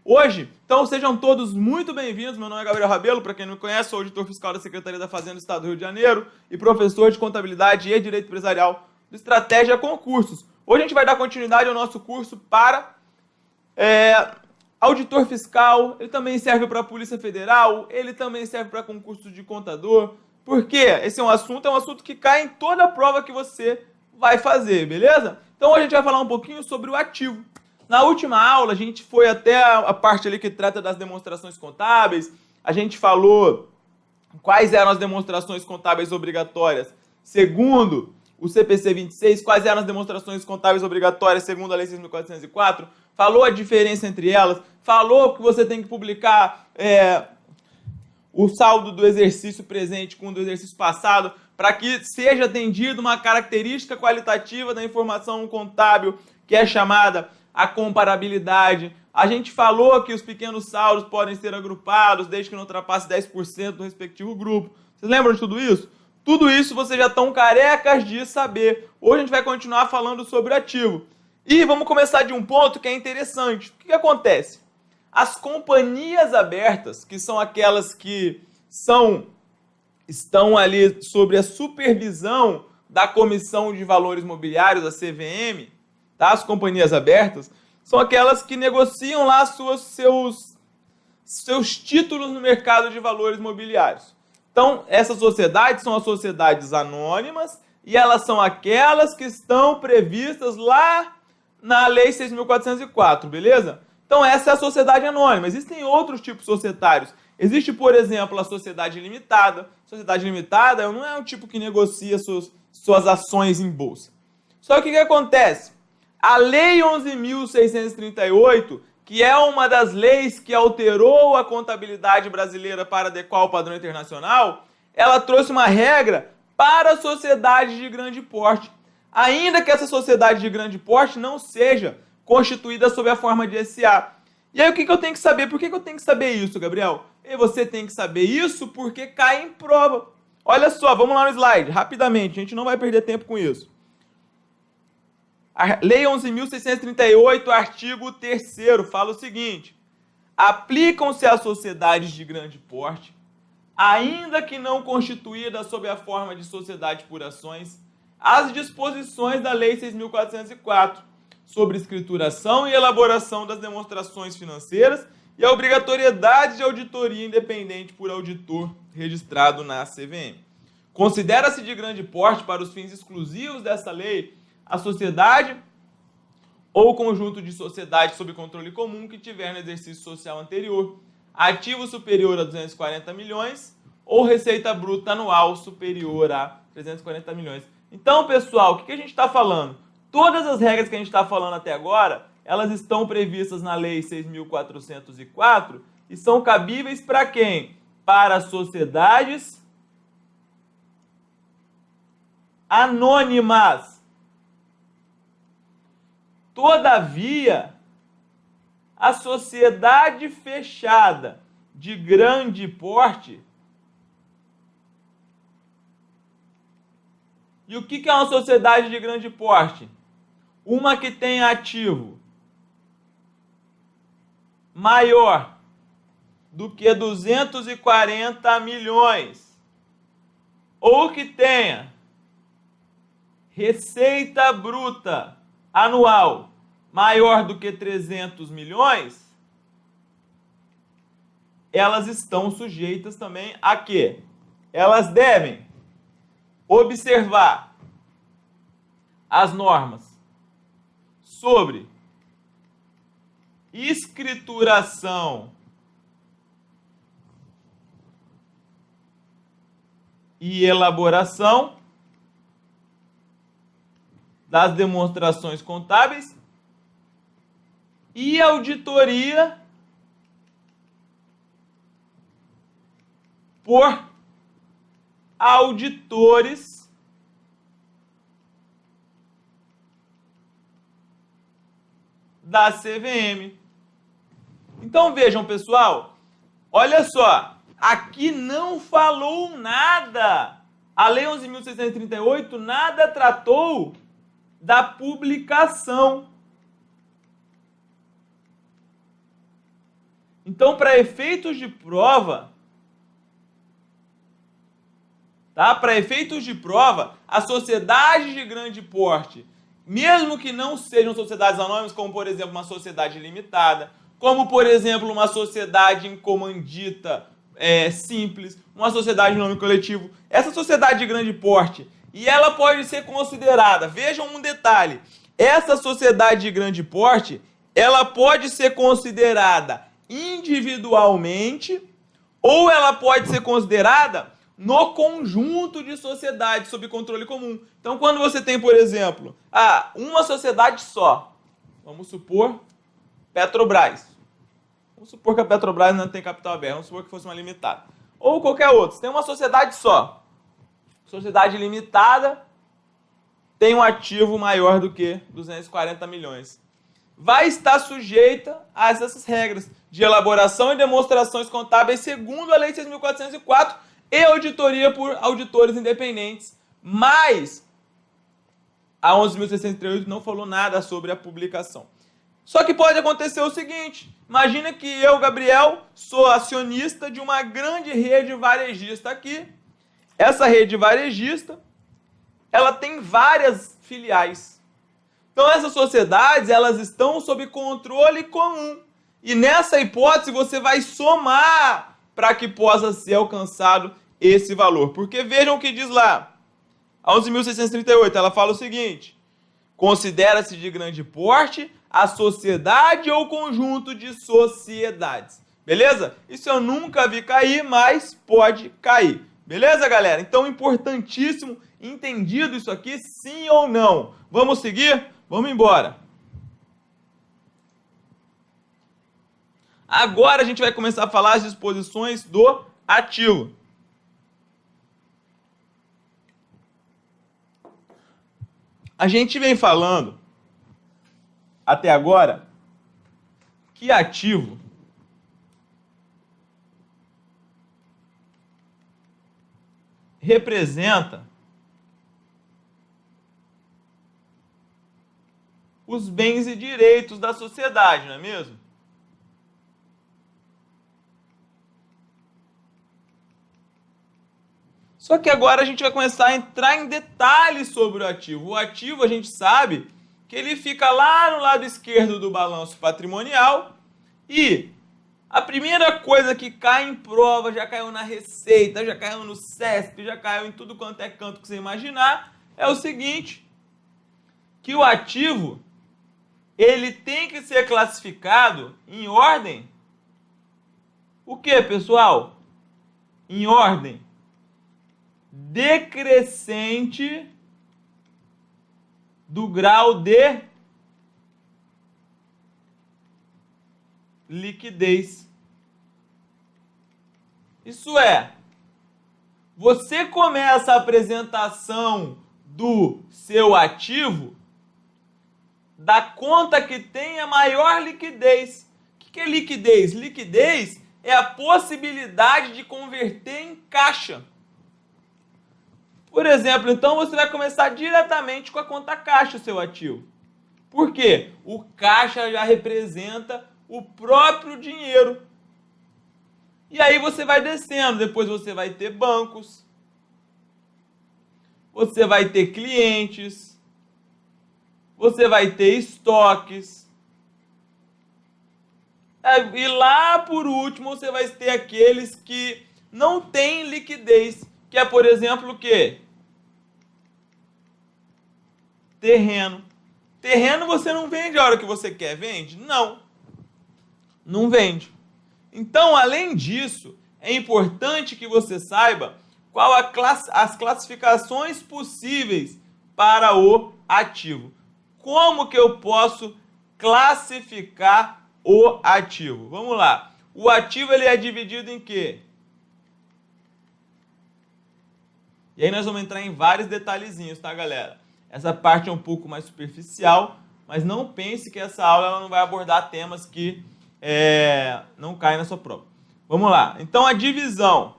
hoje. Então sejam todos muito bem-vindos. Meu nome é Gabriel Rabelo, para quem não me conhece, sou auditor fiscal da Secretaria da Fazenda do Estado do Rio de Janeiro e professor de Contabilidade e Direito Empresarial do Estratégia Concursos. Hoje a gente vai dar continuidade ao nosso curso para auditor fiscal. Ele também serve para a Polícia Federal, ele também serve para concurso de contador. Por quê? Esse é um assunto que cai em toda a prova que você vai fazer, beleza? Então hoje a gente vai falar um pouquinho sobre o ativo. Na última aula a gente foi até a parte ali que trata das demonstrações contábeis. A gente falou quais eram as demonstrações contábeis obrigatórias segundo o CPC 26, quais eram as demonstrações contábeis obrigatórias segundo a Lei 6.404, falou a diferença entre elas, falou que você tem que publicar o saldo do exercício presente com o do exercício passado, para que seja atendida uma característica qualitativa da informação contábil, que é chamada a comparabilidade. A gente falou que os pequenos saldos podem ser agrupados, desde que não ultrapasse 10% do respectivo grupo. Vocês lembram de tudo isso? Tudo isso vocês já estão carecas de saber. Hoje a gente vai continuar falando sobre o ativo. E vamos começar de um ponto que é interessante. O que acontece? As companhias abertas, que são aquelas que estão ali sobre a supervisão da Comissão de Valores Mobiliários, a CVM, tá? As companhias abertas, são aquelas que negociam lá seus títulos no mercado de valores mobiliários. Então, essas sociedades são as sociedades anônimas e elas são aquelas que estão previstas lá na Lei 6.404, beleza? Então, essa é a sociedade anônima. Existem outros tipos societários. Existe, por exemplo, a sociedade limitada. Sociedade limitada não é um tipo que negocia suas ações em bolsa. Só que o que acontece? A Lei 11.638, que é uma das leis que alterou a contabilidade brasileira para adequar ao padrão internacional, ela trouxe uma regra para a sociedade de grande porte. Ainda que essa sociedade de grande porte não seja constituída sob a forma de SA. E aí o que eu tenho que saber? Por que eu tenho que saber isso, Gabriel? E você tem que saber isso porque cai em prova. Olha só, vamos lá no slide, rapidamente, a gente não vai perder tempo com isso. A Lei 11.638, artigo 3º, fala o seguinte: aplicam-se às sociedades de grande porte, ainda que não constituídas sob a forma de sociedade por ações, as disposições da Lei 6.404 sobre escrituração e elaboração das demonstrações financeiras e a obrigatoriedade de auditoria independente por auditor registrado na CVM. Considera-se de grande porte, para os fins exclusivos dessa lei, a sociedade ou conjunto de sociedades sob controle comum que tiver no exercício social anterior ativo superior a 240 milhões ou receita bruta anual superior a 340 milhões. Então, pessoal, o que a gente está falando? Todas as regras que a gente está falando até agora, elas estão previstas na Lei 6.404 e são cabíveis para quem? Para sociedades anônimas. Todavia, a sociedade fechada de grande porte. E o que é uma sociedade de grande porte? Uma que tem ativo maior do que 240 milhões, ou que tenha receita bruta anual maior do que 300 milhões, elas estão sujeitas também a quê? Elas devem observar as normas sobre escrituração e elaboração das demonstrações contábeis e auditoria por auditores da CVM. Então vejam, pessoal, olha só, aqui não falou nada. A Lei 11.638 nada tratou da publicação. Então, para efeitos de prova, tá? Para efeitos de prova, as sociedades de grande porte, mesmo que não sejam sociedades anônimas, como por exemplo uma sociedade limitada, como por exemplo uma sociedade em comandita simples, uma sociedade em nome coletivo, essa sociedade de grande porte, e ela pode ser considerada, vejam um detalhe, essa sociedade de grande porte, ela pode ser considerada individualmente ou ela pode ser considerada no conjunto de sociedades sob controle comum. Então, quando você tem, por exemplo, uma sociedade só, vamos supor Petrobras. Vamos supor que a Petrobras não tem capital aberto, vamos supor que fosse uma limitada. Ou qualquer outra, você tem uma sociedade só. Sociedade limitada tem um ativo maior do que 240 milhões. Vai estar sujeita a essas regras de elaboração e demonstrações contábeis segundo a Lei 6.404 e auditoria por auditores independentes. Mas a 11.638 não falou nada sobre a publicação. Só que pode acontecer o seguinte, imagina que eu, Gabriel, sou acionista de uma grande rede varejista aqui. Essa rede varejista, ela tem várias filiais. Então essas sociedades, elas estão sob controle comum. E nessa hipótese você vai somar para que possa ser alcançado esse valor. Porque vejam o que diz lá. A 11.638, ela fala o seguinte: considera-se de grande porte a sociedade ou conjunto de sociedades. Beleza? Isso eu nunca vi cair, mas pode cair. Beleza, galera? Então, importantíssimo, entendido isso aqui, sim ou não? Vamos seguir? Vamos embora. Agora a gente vai começar a falar as disposições do ativo. A gente vem falando até agora que ativo representa os bens e direitos da sociedade, não é mesmo? Só que agora a gente vai começar a entrar em detalhes sobre o ativo. O ativo, a gente sabe que ele fica lá no lado esquerdo do balanço patrimonial e a primeira coisa que cai em prova, já caiu na Receita, já caiu no CESP, já caiu em tudo quanto é canto que você imaginar, é o seguinte, que o ativo, ele tem que ser classificado em ordem. O que, pessoal? Em ordem decrescente do grau de liquidez. Isso é, você começa a apresentação do seu ativo da conta que tem a maior liquidez. O que é liquidez? Liquidez é a possibilidade de converter em caixa. Por exemplo, então você vai começar diretamente com a conta caixa, o seu ativo. Por quê? O caixa já representa o próprio dinheiro. E aí você vai descendo, depois você vai ter bancos, você vai ter clientes, você vai ter estoques. E lá por último você vai ter aqueles que não têm liquidez, que é, por exemplo, o quê? Terreno. Terreno você não vende a hora que você quer, vende? Não. Não vende. Então, além disso, é importante que você saiba qual as classificações possíveis para o ativo. Como que eu posso classificar o ativo? Vamos lá. O ativo ele é dividido em quê? E aí nós vamos entrar em vários detalhezinhos, tá, galera? Essa parte é um pouco mais superficial, mas não pense que essa aula ela não vai abordar temas que não caem na sua prova. Vamos lá. Então, a divisão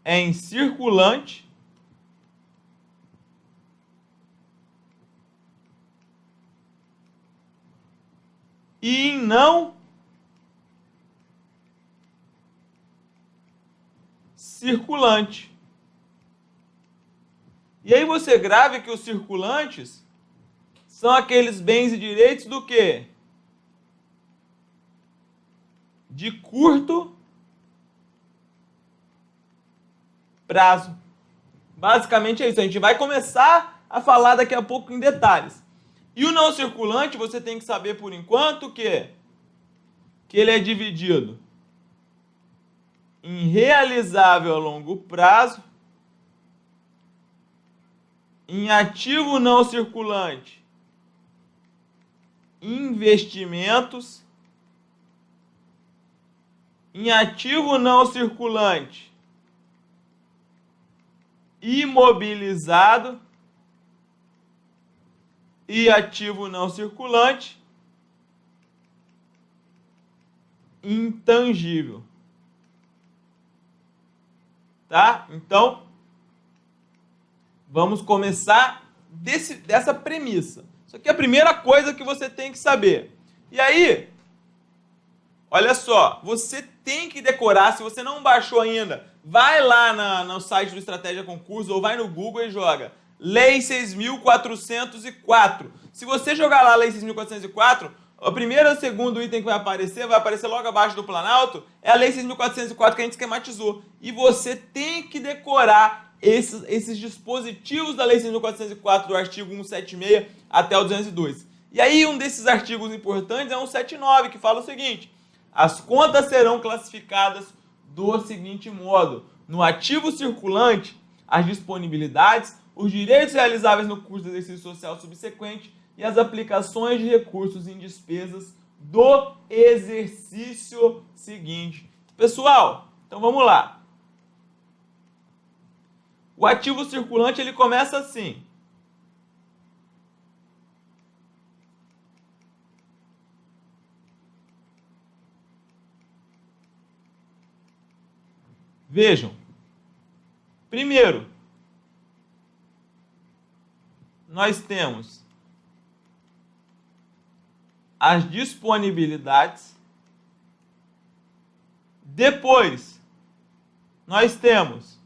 é em circulante e em não circulante. E aí você grave que os circulantes são aqueles bens e direitos do quê? De curto prazo. Basicamente é isso. A gente vai começar a falar daqui a pouco em detalhes. E o não circulante, você tem que saber por enquanto que ele é dividido em realizável a longo prazo, em ativo não circulante, investimentos, em ativo não circulante, imobilizado, e ativo não circulante, intangível. Tá? Então, vamos começar dessa premissa. Isso aqui é a primeira coisa que você tem que saber. E aí, olha só, você tem que decorar, se você não baixou ainda, vai lá no site do Estratégia Concurso ou vai no Google e joga Lei 6.404. Se você jogar lá Lei 6.404, o primeiro e o segundo item que vai aparecer logo abaixo do Planalto, é a Lei 6.404 que a gente esquematizou. E você tem que decorar esses dispositivos da Lei 6.404, do artigo 176 até o 202. E aí um desses artigos importantes é o 179, que fala o seguinte: as contas serão classificadas do seguinte modo: no ativo circulante, as disponibilidades, os direitos realizáveis no curso do exercício social subsequente e as aplicações de recursos em despesas do exercício seguinte. Pessoal, então vamos lá. O ativo circulante, ele começa assim. Vejam. Primeiro, nós temos as disponibilidades. Depois, nós temos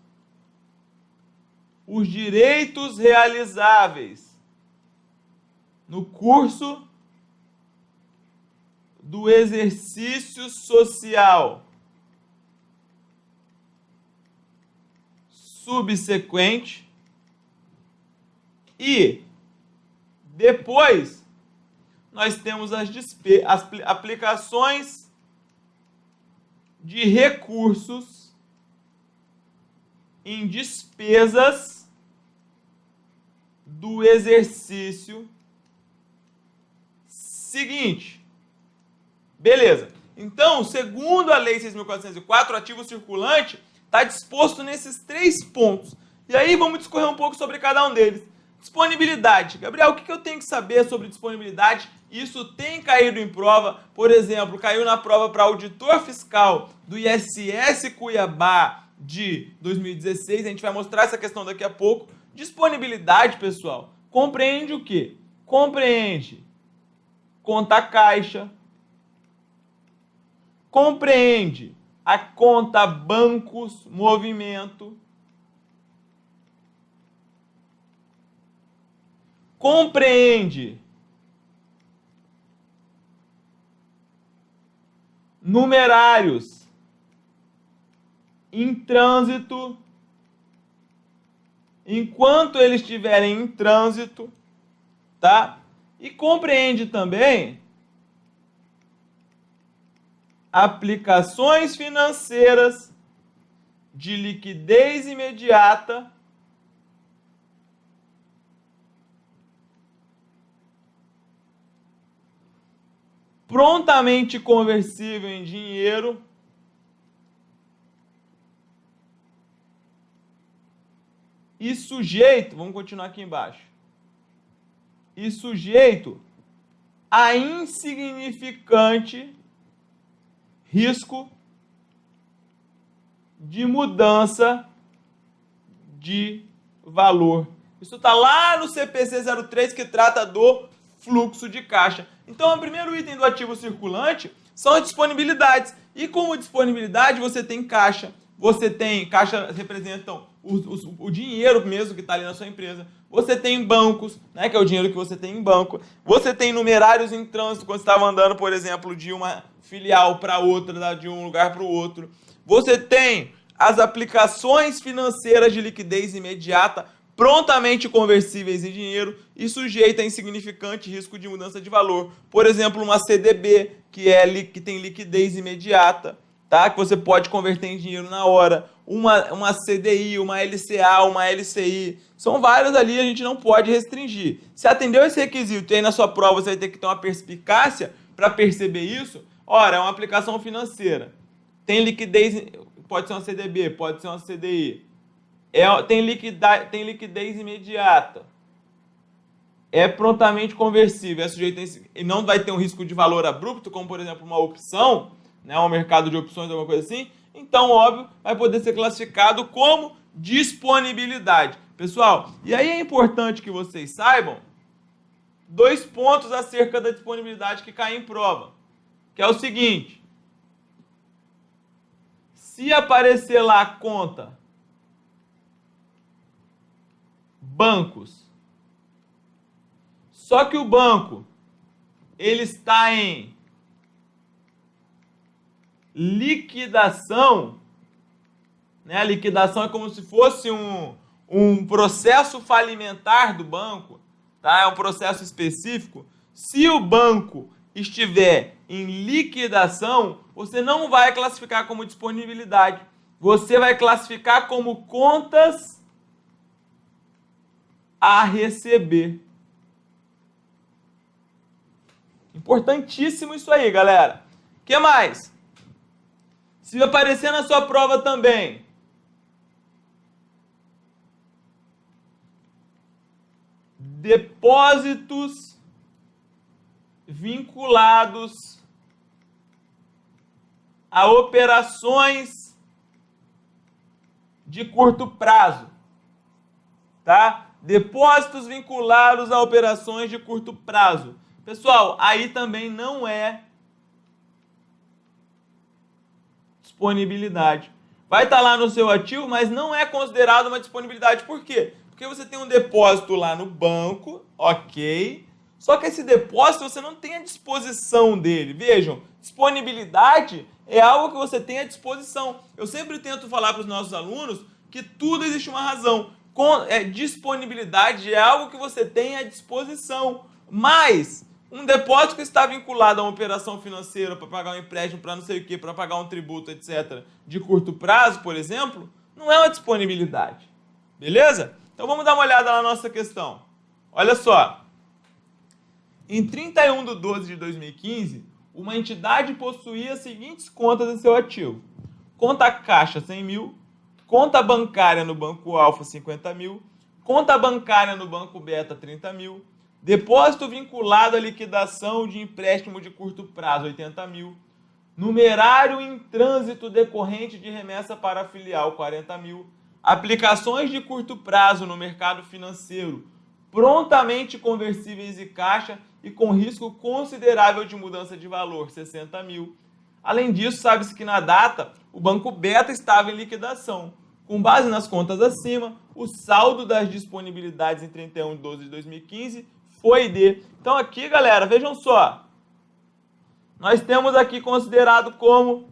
os direitos realizáveis no curso do exercício social subsequente. E depois nós temos as aplicações de recursos em despesas do exercício seguinte. Beleza. Então, segundo a Lei 6.404, o ativo circulante está disposto nesses 3 pontos. E aí vamos discorrer um pouco sobre cada um deles. Disponibilidade. Gabriel, o que eu tenho que saber sobre disponibilidade? Isso tem caído em prova. Por exemplo, caiu na prova para auditor fiscal do ISS Cuiabá de 2016. A gente vai mostrar essa questão daqui a pouco. Disponibilidade, pessoal, compreende o quê? Compreende conta caixa, compreende a conta bancos movimento, compreende numerários em trânsito, enquanto eles estiverem em trânsito, tá? E compreende também aplicações financeiras de liquidez imediata prontamente conversível em dinheiro e sujeito, vamos continuar aqui embaixo, e sujeito a insignificante risco de mudança de valor. Isso está lá no CPC 03, que trata do fluxo de caixa. Então, o primeiro item do ativo circulante são as disponibilidades. E como disponibilidade, você tem caixa. você tem, caixa representam o dinheiro mesmo que está ali na sua empresa, você tem bancos, né, que é o dinheiro que você tem em banco, você tem numerários em trânsito, quando você estava andando, por exemplo, de uma filial para outra, de um lugar para o outro, você tem as aplicações financeiras de liquidez imediata, prontamente conversíveis em dinheiro e sujeita a insignificante risco de mudança de valor. Por exemplo, uma CDB, que tem liquidez imediata, tá? Que você pode converter em dinheiro na hora. Uma CDI, uma LCA, uma LCI. São várias ali, a gente não pode restringir. Se atendeu esse requisito e aí na sua prova você vai ter que ter uma perspicácia para perceber isso, ora, é uma aplicação financeira. Tem liquidez, pode ser uma CDB, pode ser uma CDI. Tem liquidez imediata. É prontamente conversível, é sujeito e não vai ter um risco de valor abrupto, como por exemplo uma opção, né, um mercado de opções, alguma coisa assim. Então, óbvio, vai poder ser classificado como disponibilidade. Pessoal, e aí é importante que vocês saibam 2 pontos acerca da disponibilidade que caem em prova, que é o seguinte: se aparecer lá a conta bancos, só que o banco ele está em liquidação, né? A liquidação é como se fosse um processo falimentar do banco, tá? É um processo específico. Se o banco estiver em liquidação, você não vai classificar como disponibilidade. Você vai classificar como contas a receber. Importantíssimo isso aí, galera. O que mais? Se aparecer na sua prova também depósitos vinculados a operações de curto prazo, tá? Depósitos vinculados a operações de curto prazo. Pessoal, aí também não é disponibilidade. Vai estar lá no seu ativo, mas não é considerado uma disponibilidade. Por quê? Porque você tem um depósito lá no banco, ok? Só que esse depósito você não tem a disposição dele. Vejam, disponibilidade é algo que você tem à disposição. Eu sempre tento falar para os nossos alunos que tudo existe uma razão. Disponibilidade é algo que você tem à disposição. Mas um depósito que está vinculado a uma operação financeira para pagar um empréstimo, para não sei o que, para pagar um tributo, etc., de curto prazo, por exemplo, não é uma disponibilidade. Beleza? Então vamos dar uma olhada na nossa questão. Olha só. Em 31 de 12 de 2015, uma entidade possuía as seguintes contas em seu ativo: conta caixa 100 mil, conta bancária no Banco Alfa 50 mil, conta bancária no Banco Beta 30 mil, depósito vinculado à liquidação de empréstimo de curto prazo 80 mil, numerário em trânsito decorrente de remessa para a filial 40 mil, aplicações de curto prazo no mercado financeiro prontamente conversíveis e caixa e com risco considerável de mudança de valor 60 mil. Além disso, sabe-se que na data o Banco Beta estava em liquidação. Com base nas contas acima, o saldo das disponibilidades em 31 de 12 de 2015 foi de... Então aqui, galera, vejam só. Nós temos aqui considerado como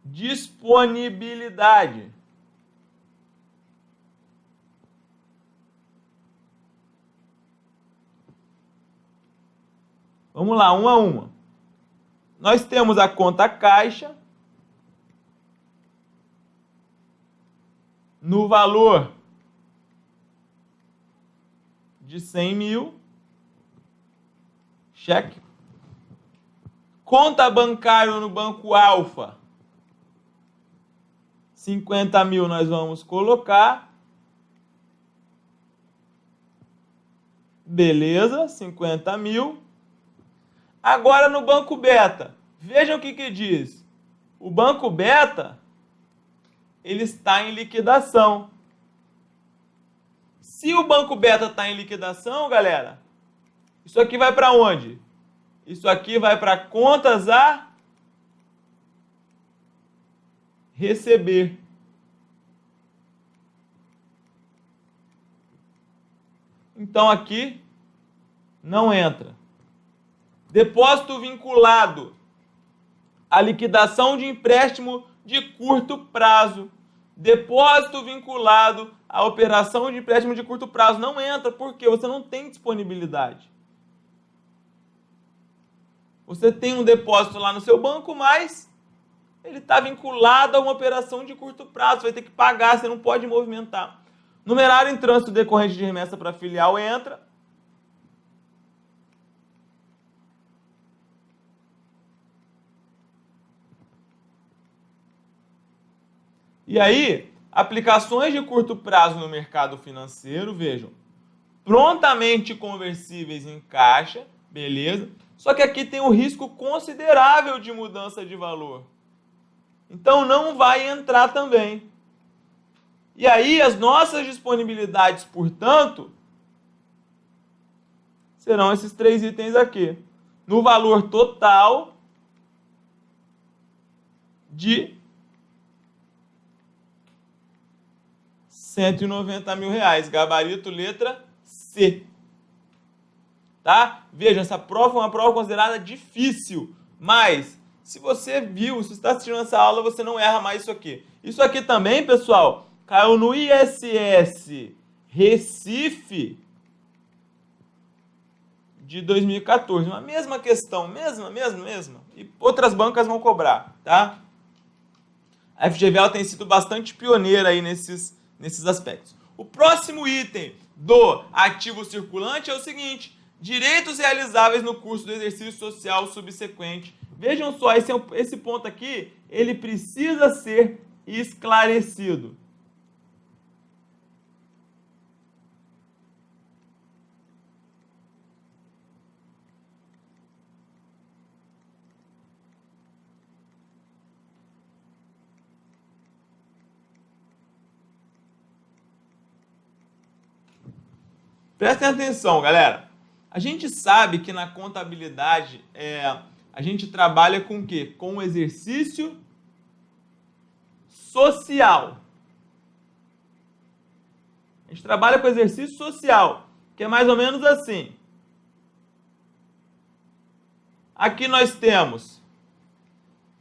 disponibilidade. Vamos lá, uma a uma. Nós temos a conta caixa no valor de 100 mil. Cheque. Conta bancária no Banco Alfa, 50 mil nós vamos colocar. Beleza, 50 mil. Agora no Banco Beta, vejam o que diz. O Banco Beta, ele está em liquidação. Se o Banco Beta está em liquidação, galera, isso aqui vai para onde? Isso aqui vai para contas a receber. Então aqui não entra. Depósito vinculado à liquidação de empréstimo de curto prazo. Depósito vinculado à operação de empréstimo de curto prazo não entra, porque você não tem disponibilidade. Você tem um depósito lá no seu banco, mas ele está vinculado a uma operação de curto prazo. Você vai ter que pagar, você não pode movimentar. Numerário em trânsito decorrente de remessa para filial entra. E aí, aplicações de curto prazo no mercado financeiro, vejam, prontamente conversíveis em caixa, beleza? Só que aqui tem um risco considerável de mudança de valor. Então não vai entrar também. E aí as nossas disponibilidades, portanto, serão esses 3 itens aqui. No valor total de R$190 mil. Gabarito letra C. Tá? Veja, essa prova é uma prova considerada difícil, mas se você viu, se você está assistindo essa aula, você não erra mais isso aqui. Isso aqui também, pessoal, caiu no ISS Recife de 2014. Uma mesma questão, mesma. E outras bancas vão cobrar, tá? A FGV tem sido bastante pioneira aí nesses aspectos. O próximo item do ativo circulante é o seguinte: direitos realizáveis no curso do exercício social subsequente. Vejam só, esse ponto aqui, ele precisa ser esclarecido. Prestem atenção, galera. A gente sabe que na contabilidade a gente trabalha com o quê? Com o exercício social. A gente trabalha com o exercício social, que é mais ou menos assim. Aqui nós temos,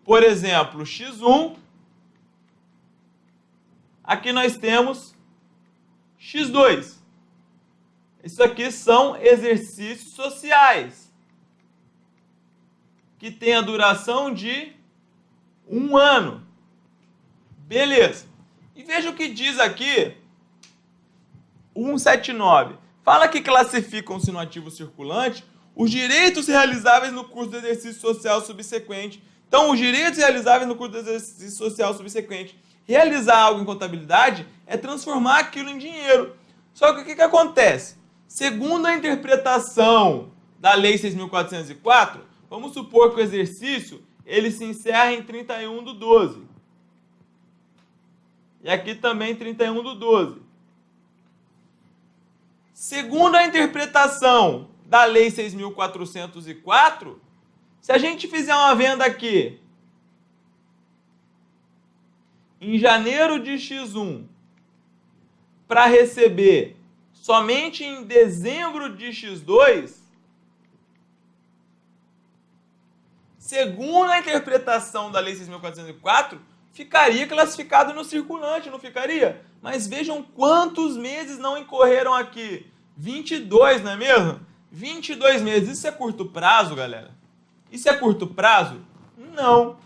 por exemplo, X1. Aqui nós temos X2. Isso aqui são exercícios sociais, que tem a duração de 1 ano. Beleza. E veja o que diz aqui, 179. Fala que classificam-se no ativo circulante os direitos realizáveis no curso do exercício social subsequente. Então, os direitos realizáveis no curso do exercício social subsequente. Realizar algo em contabilidade é transformar aquilo em dinheiro. Só que o que acontece? Segundo a interpretação da Lei 6.404, vamos supor que o exercício ele se encerra em 31/12. E aqui também 31/12. Segundo a interpretação da Lei 6.404, se a gente fizer uma venda aqui em janeiro de X1 para receber somente em dezembro de X2, segundo a interpretação da Lei 6.404, ficaria classificado no circulante, não ficaria? Mas vejam quantos meses não incorreram aqui. 22, não é mesmo? 22 meses. Isso é curto prazo, galera? Isso é curto prazo? Não.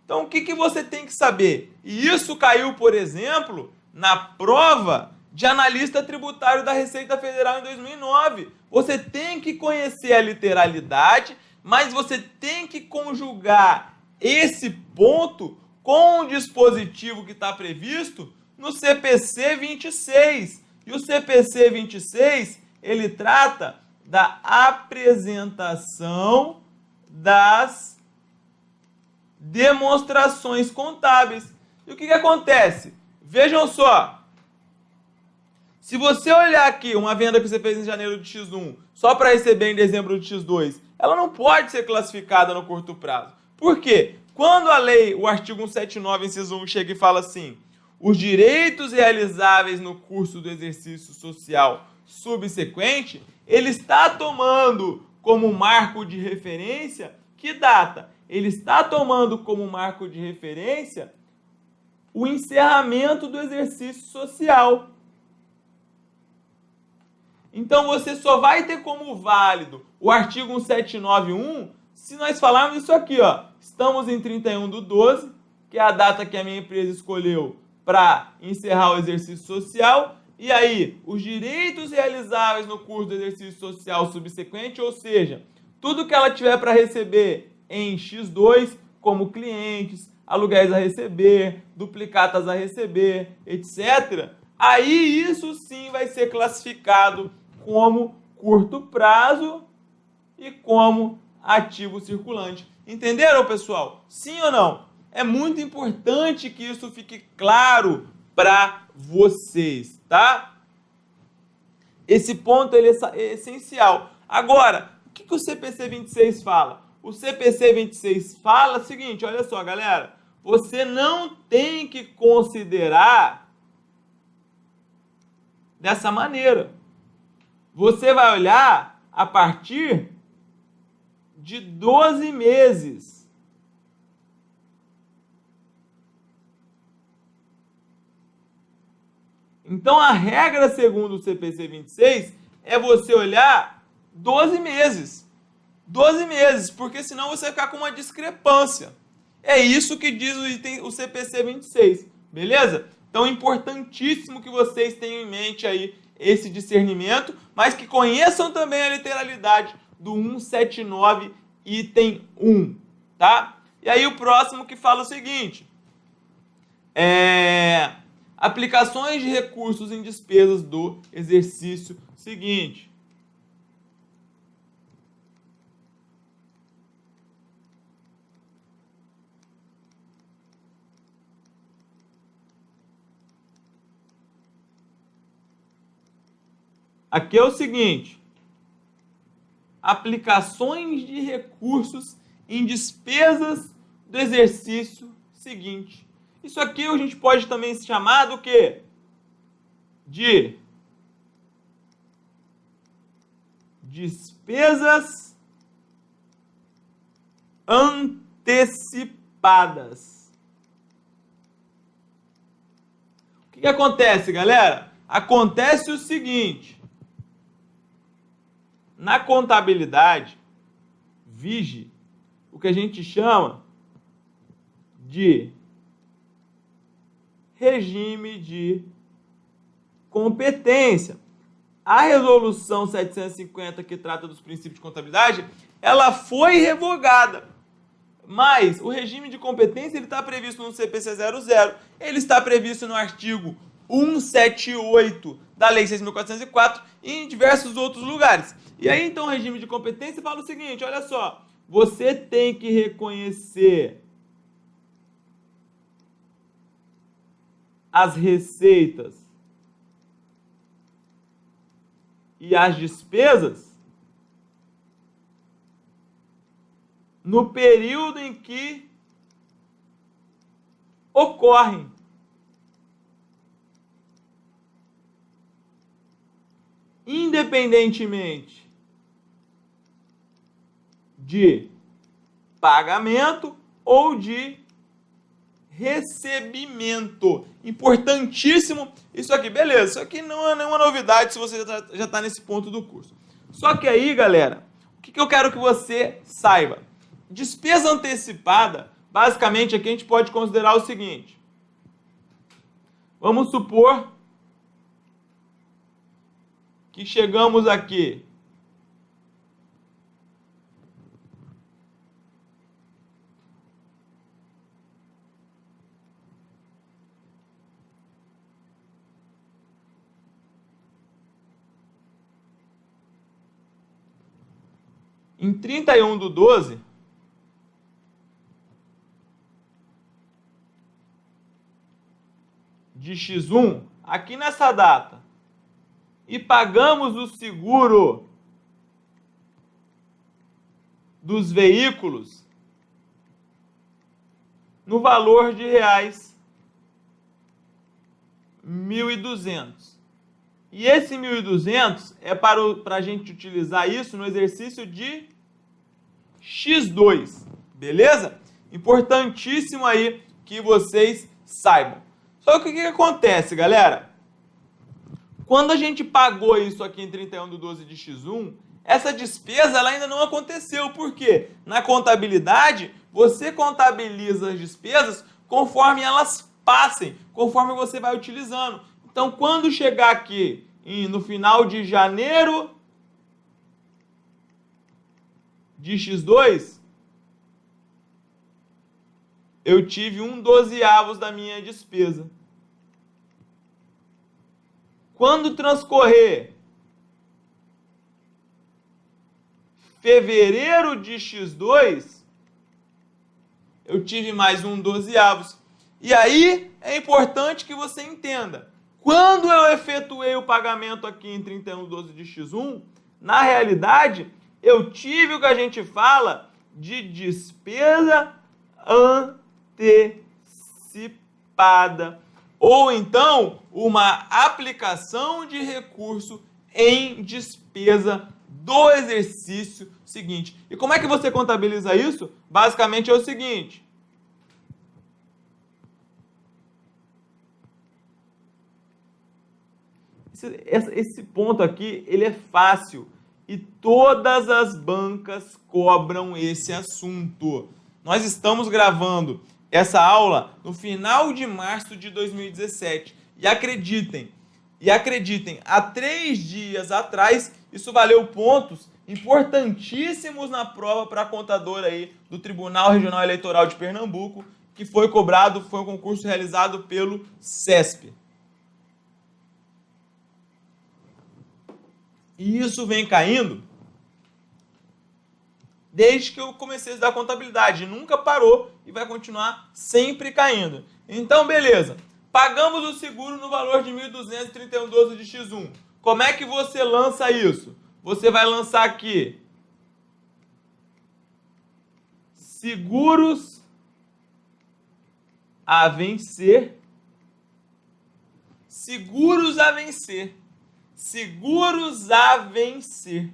Então, o que você tem que saber? E isso caiu, por exemplo, na prova de analista tributário da Receita Federal em 2009. Você tem que conhecer a literalidade, mas você tem que conjugar esse ponto com o dispositivo que está previsto no CPC 26. E o CPC 26, ele trata da apresentação das demonstrações contábeis. E o que acontece? Vejam só. Se você olhar aqui uma venda que você fez em janeiro de X1 só para receber em dezembro de X2, ela não pode ser classificada no curto prazo. Por quê? Quando a lei, o artigo 179, inciso 1, chega e fala assim: os direitos realizáveis no curso do exercício social subsequente, ele está tomando como marco de referência que data? Ele está tomando como marco de referência o encerramento do exercício social. Então você só vai ter como válido o artigo 1791 se nós falarmos isso aqui, ó. Estamos em 31/12, que é a data que a minha empresa escolheu para encerrar o exercício social. E aí, os direitos realizáveis no curso do exercício social subsequente, ou seja, tudo que ela tiver para receber em X2, como clientes, aluguéis a receber, duplicatas a receber, etc., aí isso sim vai ser classificado como curto prazo e como ativo circulante. Entenderam, pessoal? Sim ou não? É muito importante que isso fique claro para vocês, tá? Esse ponto ele é essencial. Agora, o que o CPC 26 fala? O CPC 26 fala o seguinte, olha só, galera, você não tem que considerar dessa maneira. Você vai olhar a partir de 12 meses. Então, a regra, segundo o CPC 26, é você olhar 12 meses. 12 meses, porque senão você vai ficar com uma discrepância. É isso que diz o CPC 26, beleza? Então, é importantíssimo que vocês tenham em mente aí esse discernimento, mas que conheçam também a literalidade do 179, item 1, tá? E aí o próximo que fala o seguinte, aplicações de recursos em despesas do exercício seguinte. Aqui é o seguinte, aplicações de recursos em despesas do exercício seguinte. Isso aqui a gente pode também se chamar do quê? De despesas antecipadas. O que acontece, galera? Acontece o seguinte, na contabilidade, vige o que a gente chama de regime de competência. A resolução 750, que trata dos princípios de contabilidade, ela foi revogada. Mas o regime de competência está previsto no CPC 00, ele está previsto no artigo 178 da Lei 6.404 e em diversos outros lugares. E aí, então, o regime de competência fala o seguinte, olha só, você tem que reconhecer as receitas e as despesas no período em que ocorrem. Independentemente de pagamento ou de recebimento. Importantíssimo isso aqui. Beleza, isso aqui não é nenhuma novidade se você já está nesse ponto do curso. Só que aí, galera, o que eu quero que você saiba? Despesa antecipada, basicamente aqui a gente pode considerar o seguinte. Vamos supor que chegamos aqui em 31/12 de X1, aqui nessa data, e pagamos o seguro dos veículos no valor de reais 1.200. E esse 1.200 é para a gente utilizar isso no exercício de X2, beleza? Importantíssimo aí que vocês saibam. Só que o que acontece, galera? Quando a gente pagou isso aqui em 31/12 de X1, essa despesa ela ainda não aconteceu. Por quê? Na contabilidade, você contabiliza as despesas conforme elas passem, conforme você vai utilizando. Então, quando chegar aqui no final de janeiro de X2, eu tive 1/12 da minha despesa. Quando transcorrer fevereiro de X2, eu tive mais 1/12. E aí é importante que você entenda. Quando eu efetuei o pagamento aqui em 31/12 de X1, na realidade, eu tive o que a gente fala de despesa antecipada. Ou então, uma aplicação de recurso em despesa do exercício seguinte. E como é que você contabiliza isso? Basicamente é o seguinte. Esse ponto aqui, ele é fácil. E todas as bancas cobram esse assunto. Nós estamos gravando essa aula no final de março de 2017. E acreditem, há 3 dias atrás, isso valeu pontos importantíssimos na prova para contador aí do Tribunal Regional Eleitoral de Pernambuco, que foi cobrado, foi um concurso realizado pelo CESP. E isso vem caindo desde que eu comecei a estudar contabilidade. Nunca parou e vai continuar sempre caindo. Então, beleza. Pagamos o seguro no valor de 1.231,12 de X1. Como é que você lança isso? Você vai lançar aqui seguros a vencer. Seguros a vencer. Seguros a vencer.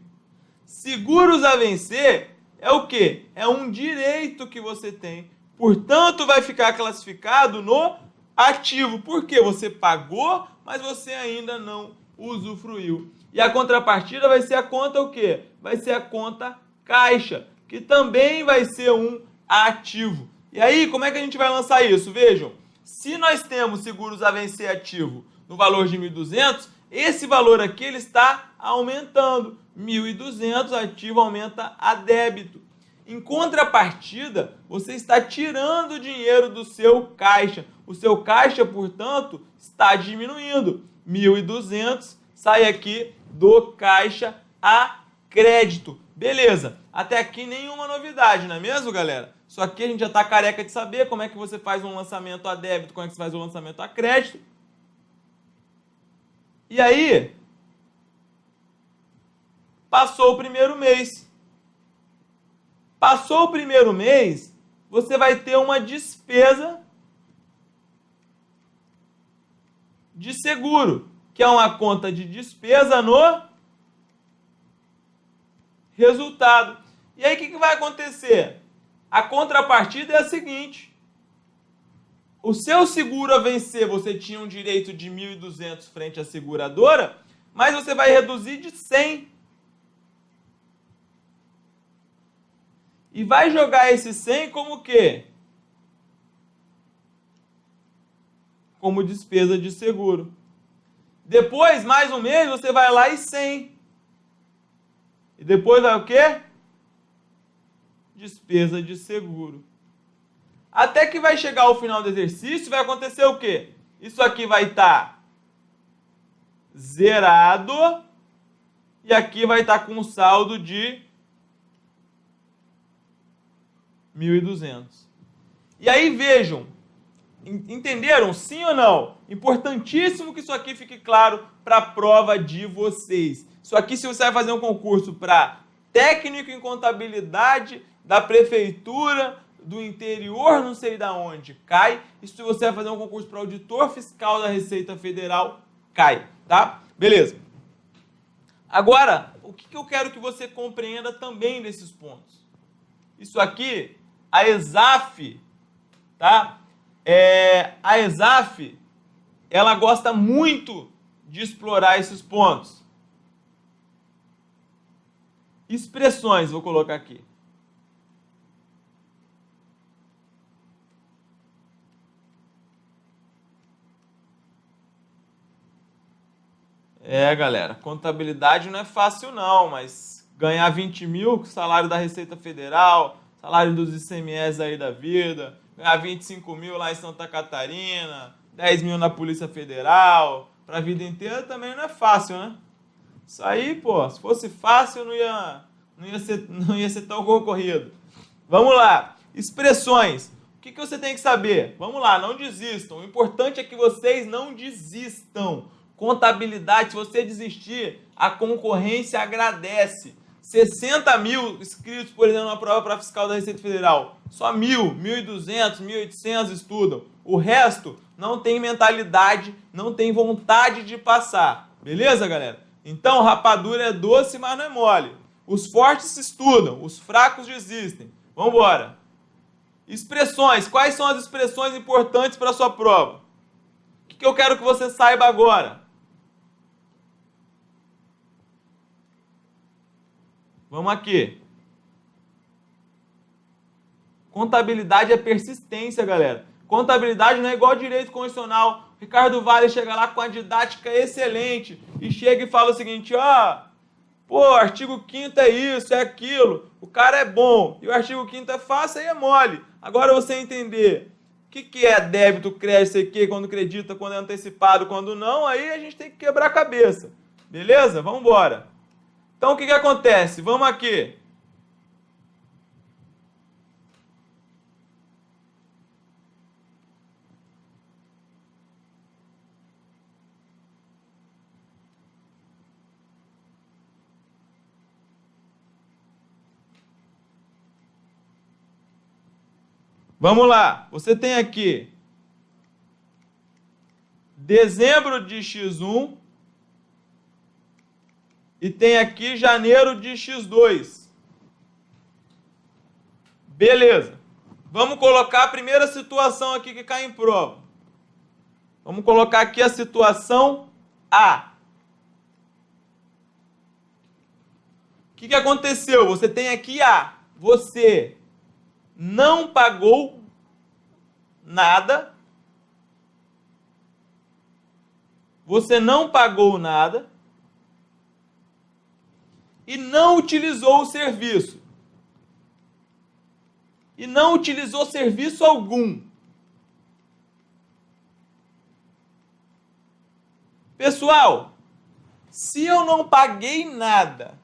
Seguros a vencer é o quê? É um direito que você tem. Portanto, vai ficar classificado no ativo. Por quê? Você pagou, mas você ainda não usufruiu. E a contrapartida vai ser a conta o quê? Vai ser a conta caixa, que também vai ser um ativo. E aí, como é que a gente vai lançar isso? Vejam, se nós temos seguros a vencer ativo no valor de 1.200, esse valor aqui ele está aumentando. 1.200, ativo aumenta a débito. Em contrapartida, você está tirando dinheiro do seu caixa. O seu caixa, portanto, está diminuindo. 1.200 sai aqui do caixa a crédito. Beleza, até aqui nenhuma novidade, não é mesmo, galera? Só que a gente já está careca de saber como é que você faz um lançamento a débito, como é que você faz um lançamento a crédito. E aí, passou o primeiro mês. Passou o primeiro mês, você vai ter uma despesa de seguro, que é uma conta de despesa no resultado. E aí, o que vai acontecer? A contrapartida é a seguinte. O seu seguro a vencer, você tinha um direito de 1.200 frente à seguradora, mas você vai reduzir de 100. E vai jogar esse 100 como o quê? Como despesa de seguro. Depois, mais um mês, você vai lá e 100. E depois vai o quê? Despesa de seguro. Até que vai chegar ao final do exercício, vai acontecer o quê? Isso aqui vai estar zerado e aqui vai estar com um saldo de 1.200. E aí vejam, entenderam? Sim ou não? Importantíssimo que isso aqui fique claro para a prova de vocês. Isso aqui, se você vai fazer um concurso para técnico em contabilidade da prefeitura do interior não sei da onde, cai. E se você vai fazer um concurso para auditor fiscal da Receita Federal, cai, tá? Beleza. Agora, o que eu quero que você compreenda também desses pontos? Isso aqui, a ESAF, tá? A ESAF, ela gosta muito de explorar esses pontos. Expressões, vou colocar aqui. Galera, contabilidade não é fácil não, mas ganhar 20 mil com salário da Receita Federal, salário dos ICMS aí da vida, ganhar 25 mil lá em Santa Catarina, 10 mil na Polícia Federal, pra vida inteira também não é fácil, né? Isso aí, pô, se fosse fácil não ia ser tão concorrido. Vamos lá, expressões. O que você tem que saber? Vamos lá, não desistam. O importante é que vocês não desistam. Contabilidade, se você desistir, a concorrência agradece. 60 mil inscritos, por exemplo, na prova para fiscal da Receita Federal. Só 1.000, 1.200, 1.800 estudam. O resto não tem mentalidade, não tem vontade de passar. Beleza, galera? Então, rapadura é doce, mas não é mole. Os fortes estudam, os fracos desistem. Vamos embora. Expressões. Quais são as expressões importantes para a sua prova? O que eu quero que você saiba agora? Vamos aqui. Contabilidade é persistência, galera. Contabilidade não é igual direito constitucional. Ricardo Vale chega lá com a didática excelente e chega e fala o seguinte, pô, artigo 5º é isso, é aquilo. O cara é bom e o artigo 5º é fácil, aí é mole. Agora você entender o que é débito, crédito, sei que, quando acredita, quando é antecipado, quando não, aí a gente tem que quebrar a cabeça. Beleza? Vamos embora. Então, o que acontece? Vamos aqui. Vamos lá. Você tem aqui dezembro de X1 e tem aqui janeiro de X2. Beleza. Vamos colocar a primeira situação aqui que cai em prova. Vamos colocar aqui a situação A. O que aconteceu? Você tem aqui A. Você não pagou nada. Você não pagou nada. E não utilizou o serviço. E não utilizou serviço algum. Pessoal, se eu não paguei nada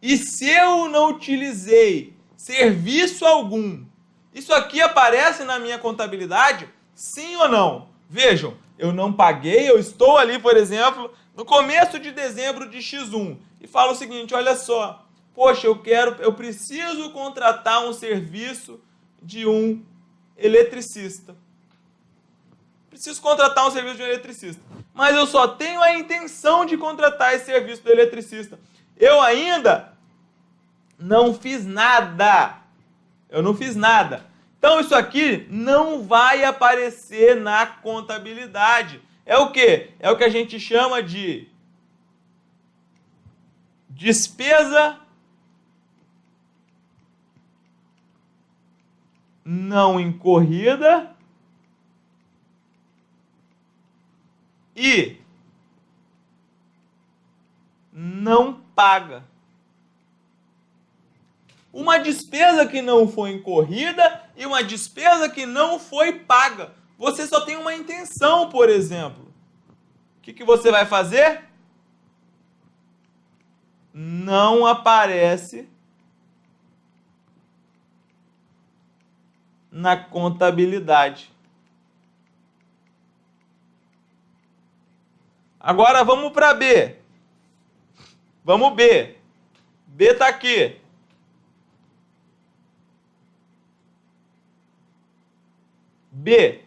e se eu não utilizei serviço algum, isso aqui aparece na minha contabilidade? Sim ou não? Vejam, eu não paguei, eu estou ali, por exemplo, no começo de dezembro de X1 e falo o seguinte, olha só, poxa, eu preciso contratar um serviço de um eletricista. Preciso contratar um serviço de um eletricista. Mas eu só tenho a intenção de contratar esse serviço do eletricista. Eu ainda não fiz nada. Eu não fiz nada. Então isso aqui não vai aparecer na contabilidade. É o quê? É o que a gente chama de despesa não incorrida e não paga. Uma despesa que não foi incorrida e uma despesa que não foi paga. Você só tem uma intenção, por exemplo. O que você vai fazer? Não aparece na contabilidade. Agora vamos para B. Vamos B. B está aqui. B.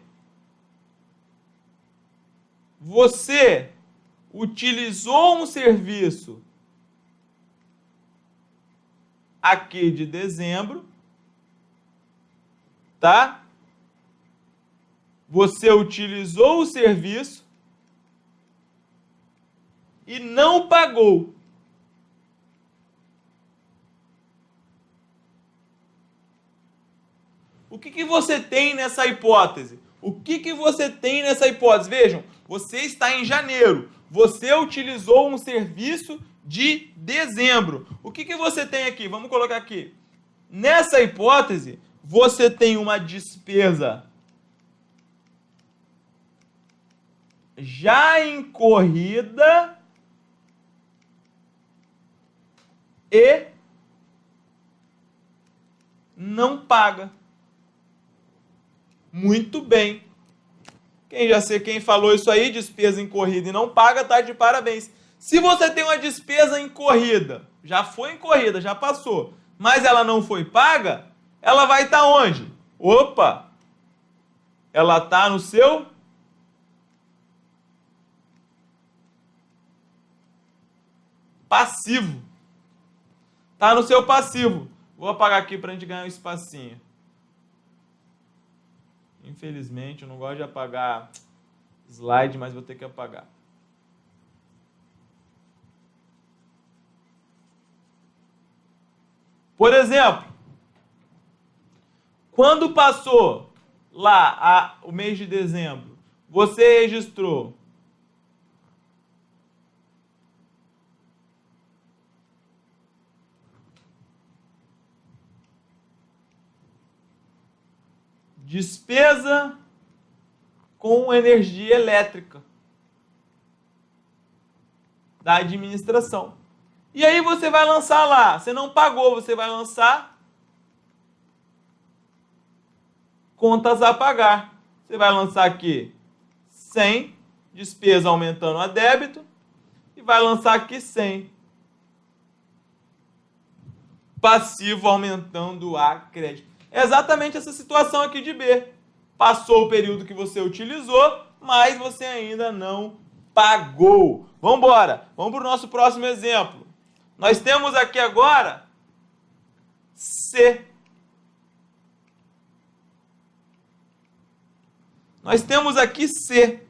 Você utilizou um serviço aqui de dezembro, tá? Você utilizou o serviço e não pagou. O que você tem nessa hipótese? O que você tem nessa hipótese? Vejam, você está em janeiro. Você utilizou um serviço de dezembro. O que você tem aqui? Vamos colocar aqui. Nessa hipótese, você tem uma despesa já incorrida e não paga. Muito bem. Quem falou isso aí, despesa incorrida e não paga, tá de parabéns. Se você tem uma despesa incorrida, já foi incorrida, já passou, mas ela não foi paga, ela vai estar onde? Opa! Ela está no seu passivo. Está no seu passivo. Vou apagar aqui para a gente ganhar um espacinho. Infelizmente, eu não gosto de apagar slide, mas vou ter que apagar. Por exemplo, quando passou lá o mês de dezembro, você registrou despesa com energia elétrica da administração. E aí você vai lançar lá, você não pagou, você vai lançar contas a pagar. Você vai lançar aqui 100, despesa aumentando a débito, e vai lançar aqui 100, passivo aumentando a crédito. É exatamente essa situação aqui de B. Passou o período que você utilizou, mas você ainda não pagou. Vamos embora. Vamos para o nosso próximo exemplo. Nós temos aqui agora C. Nós temos aqui C.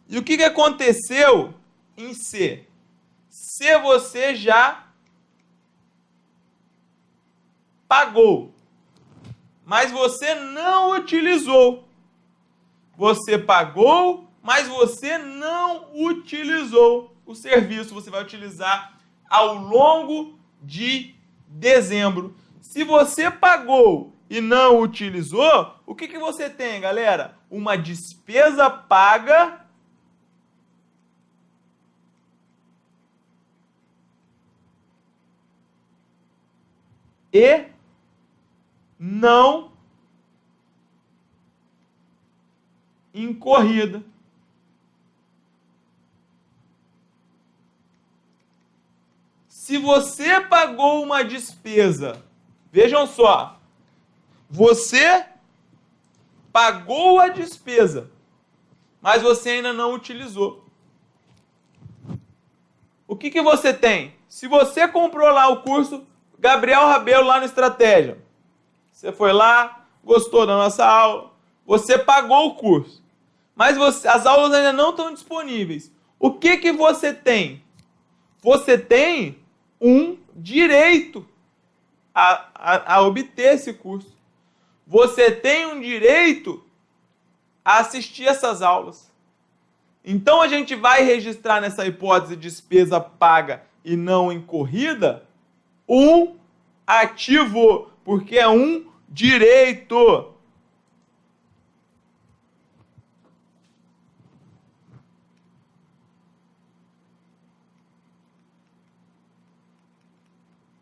E o que aconteceu em C? C você já pagou, mas você não utilizou. Você pagou, mas você não utilizou o serviço. Você vai utilizar ao longo de dezembro. Se você pagou e não utilizou, o que você tem, galera? Uma despesa paga e não incorrida. Se você pagou uma despesa, vejam só, você pagou a despesa, mas você ainda não utilizou. O que você tem? Se você comprou lá o curso Gabriel Rabelo lá no Estratégia, você foi lá, gostou da nossa aula, você pagou o curso, mas as aulas ainda não estão disponíveis. O que você tem? Você tem um direito a obter esse curso. Você tem um direito a assistir essas aulas. Então a gente vai registrar nessa hipótese de despesa paga e não incorrida um ativo, porque é um direito.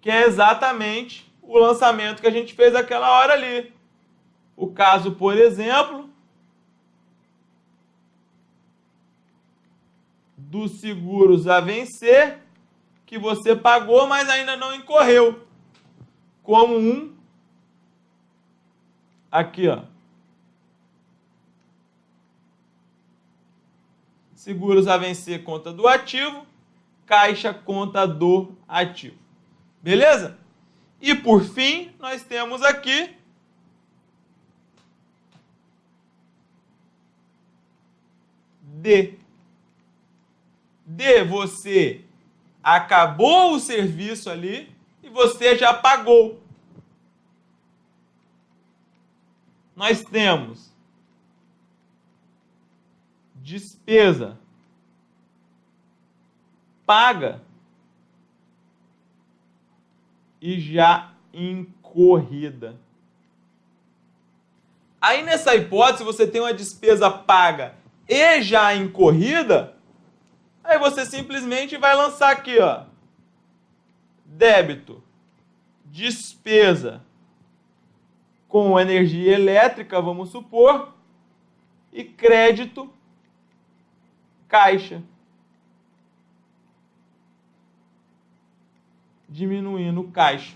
Que é exatamente o lançamento que a gente fez aquela hora ali. O caso, por exemplo, dos seguros a vencer, que você pagou, mas ainda não incorreu. Como aqui, ó, Seguros a vencer, conta do ativo. Caixa, conta do ativo. Beleza? E por fim, nós temos aqui D. D, você acabou o serviço ali e você já pagou. Nós temos despesa paga e já incorrida. Aí nessa hipótese você tem uma despesa paga e já incorrida, aí você simplesmente vai lançar aqui, ó, débito, despesa com energia elétrica, vamos supor, e crédito, caixa. Diminuindo o caixa.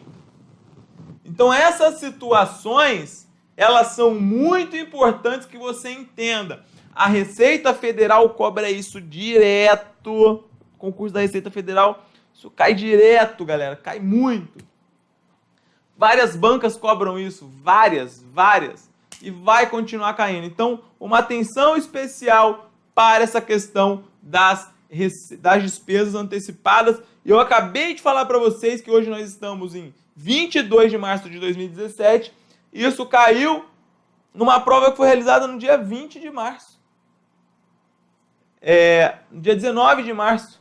Então essas situações, elas são muito importantes que você entenda. A Receita Federal cobra isso direto. O concurso da Receita Federal, isso cai direto, galera, cai muito. Várias bancas cobram isso, várias, e vai continuar caindo. Então, uma atenção especial para essa questão das despesas antecipadas. E eu acabei de falar para vocês que hoje nós estamos em 22 de março de 2017. Isso caiu numa prova que foi realizada no dia 20 de março. No dia 19 de março.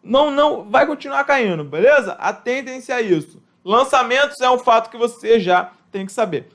Não, vai continuar caindo, beleza? Atentem-se a isso. Lançamentos é um fato que você já tem que saber.